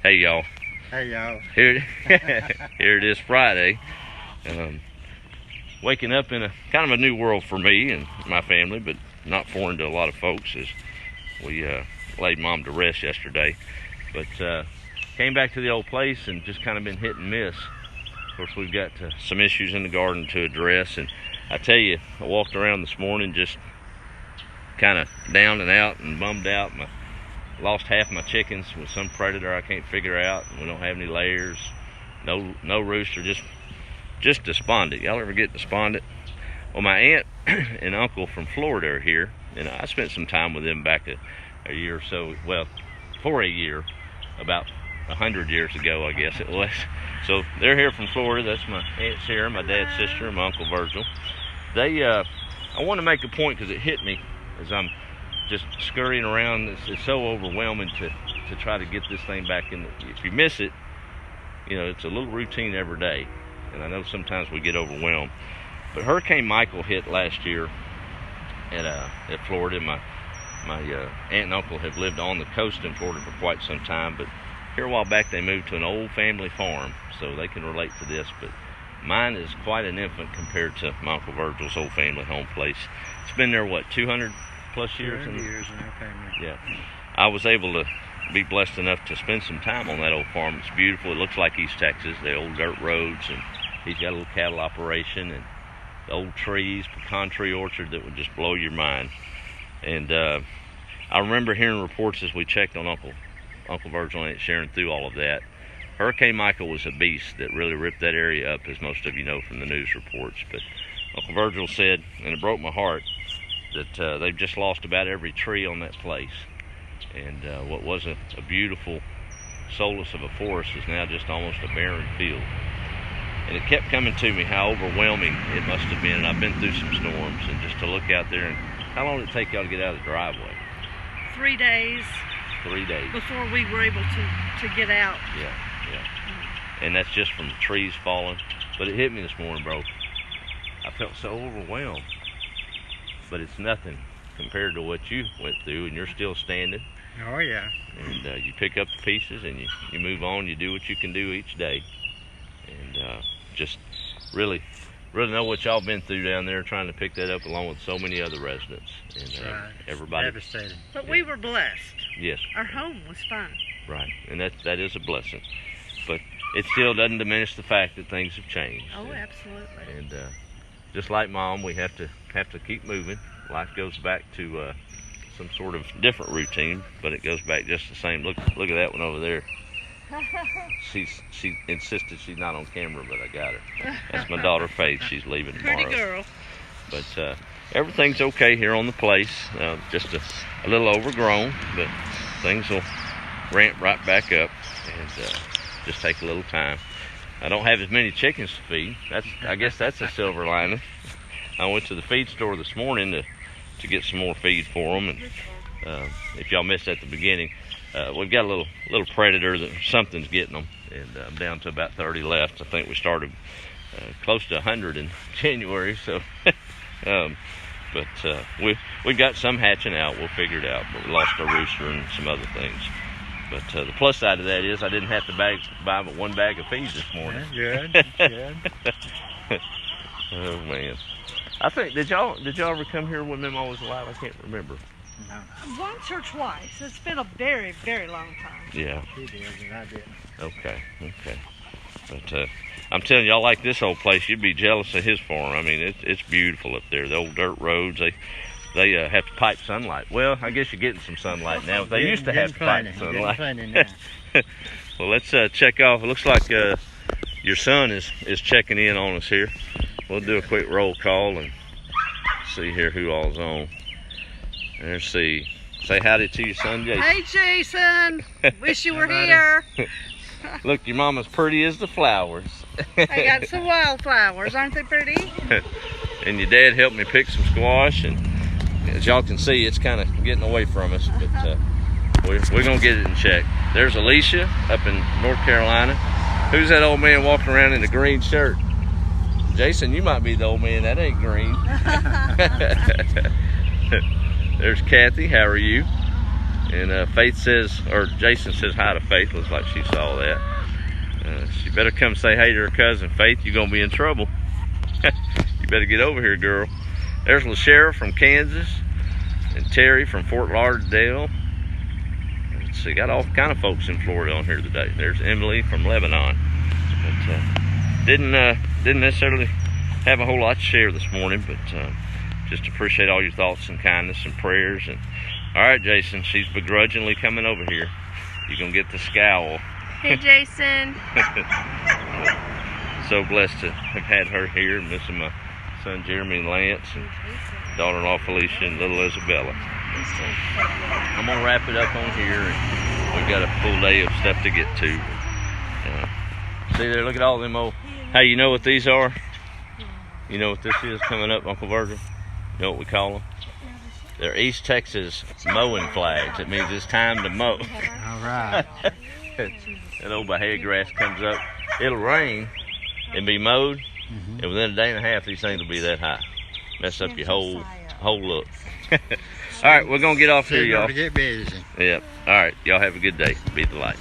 Hey y'all. Hey y'all. Here, here it is Friday. Waking up in a kind of a new world for me and my family, but not foreign to a lot of folks, as we laid Mom to rest yesterday. But came back to the old place and just kind of been hit and miss. Of course, we've got some issues in the garden to address, and I tell you, I walked around this morning just kind of down and out and bummed out. Lost half my chickens with some predator I can't figure out. We don't have any layers, no rooster, just despondent. Y'all ever get despondent? Well, my aunt and uncle from Florida are here, and I spent some time with them back a year or so, well, for a year, about 100 years ago, I guess it was. So they're here from Florida. That's my Aunt Sarah, my dad's sister, and my Uncle Virgil. I want to make a point because it hit me as I'm just scurrying around. It's so overwhelming to try to get this thing back in. If you miss it, you know, it's a little routine every day, and I know sometimes we get overwhelmed. But Hurricane Michael hit last year at Florida. My aunt and uncle have lived on the coast in Florida for quite some time, but here a while back they moved to an old family farm, so they can relate to this. But mine is quite an infant compared to my Uncle Virgil's old family home place. It's been there, what, 200 plus years? 200 years in our family. Yeah. I was able to be blessed enough to spend some time on that old farm. It's beautiful. It looks like East Texas, the old dirt roads, and he's got a little cattle operation and the old trees, pecan tree orchard that would just blow your mind. And I remember hearing reports as we checked on Uncle Virgil and Aunt Sharon through all of that. Hurricane Michael was a beast that really ripped that area up, as most of you know from the news reports. But Uncle Virgil said, and it broke my heart, that they've just lost about every tree on that place. And what was a beautiful solace of a forest is now just almost a barren field. And it kept coming to me how overwhelming it must have been. And I've been through some storms, and just to look out there, and how long did it take y'all to get out of the driveway? 3 days. 3 days. Before we were able to get out. Yeah. And that's just from the trees falling. But it hit me this morning, bro. I felt so overwhelmed. But it's nothing compared to what you went through, and you're still standing. Oh yeah. And you pick up the pieces and you move on. You do what you can do each day. And just really know what y'all been through down there, trying to pick that up along with so many other residents. And right. Everybody. Devastating. But we were blessed. Yes. Our home was fine. Right. And that is a blessing. But it still doesn't diminish the fact that things have changed. Oh, absolutely. And just like Mom, we have to keep moving. Life goes back to some sort of different routine, but it goes back just the same. Look at that one over there. She insisted she's not on camera, but I got her. That's my daughter Faith. She's leaving tomorrow. Pretty girl. But everything's okay here on the place. Just a little overgrown, but things will ramp right back up, and just take a little time. I don't have as many chickens to feed. I guess that's a silver lining. I went to the feed store this morning to get some more feed for them, and if y'all missed at the beginning, we've got a little predator that something's getting them, and I'm down to about 30 left. I think we started close to 100 in January, so but we got some hatching out. We'll figure it out, but we lost our rooster and some other things. But the plus side of that is I didn't have to buy but one bag of feed this morning. Good. Oh man, I think did y'all ever come here when Mama was alive? I can't remember. No. Once or twice. It's been a very, very long time. Yeah. She did, and I didn't. Okay. But I'm telling y'all, like this old place, you'd be jealous of his farm. I mean, it's beautiful up there. The old dirt roads, they have to pipe sunlight. Well, I guess you're getting some sunlight now. They used to have to pipe sunlight. Well, let's check off. It looks like your son is checking in on us here. We'll do a quick roll call and see here who all's on. Let's see. Say howdy to your son, Jason. Hey, Jason. Wish you were here. Look, your mama's pretty as the flowers. I got some wildflowers. Aren't they pretty? And your dad helped me pick some squash, and as y'all can see, it's kind of getting away from us, but we're going to get it in check. There's Alicia up in North Carolina. Who's that old man walking around in the green shirt? Jason, you might be the old man. That ain't green. There's Kathy. How are you? And Faith says, or Jason says hi to Faith. Looks like she saw that. She better come say hey to her cousin. Faith, you're gonna be in trouble. You better get over here, girl. There's LaShara from Kansas and Terry from Fort Lauderdale. Let's see, got all kind of folks in Florida on here today. There's Emily from Lebanon. But didn't necessarily have a whole lot to share this morning, but just appreciate all your thoughts and kindness and prayers. And all right, Jason, she's begrudgingly coming over here. You're gonna get the scowl. Hey, Jason. So blessed to have had her here, missing my son Jeremy and Lance, and daughter-in-law Felicia and little Isabella. I'm gonna wrap it up on here. We've got a full day of stuff to get to. See there, look at all them old. Hey, you know what these are? You know what this is coming up, Uncle Virgil? You know what we call them? They're East Texas mowing flags. It means it's time to mow. All right. That old Bahia grass comes up. It'll rain and be mowed, and within a day and a half, these things will be that high. Mess up your whole look. All right, we're gonna get off here, y'all. Get busy. Yep. All right, y'all have a good day. Be the light.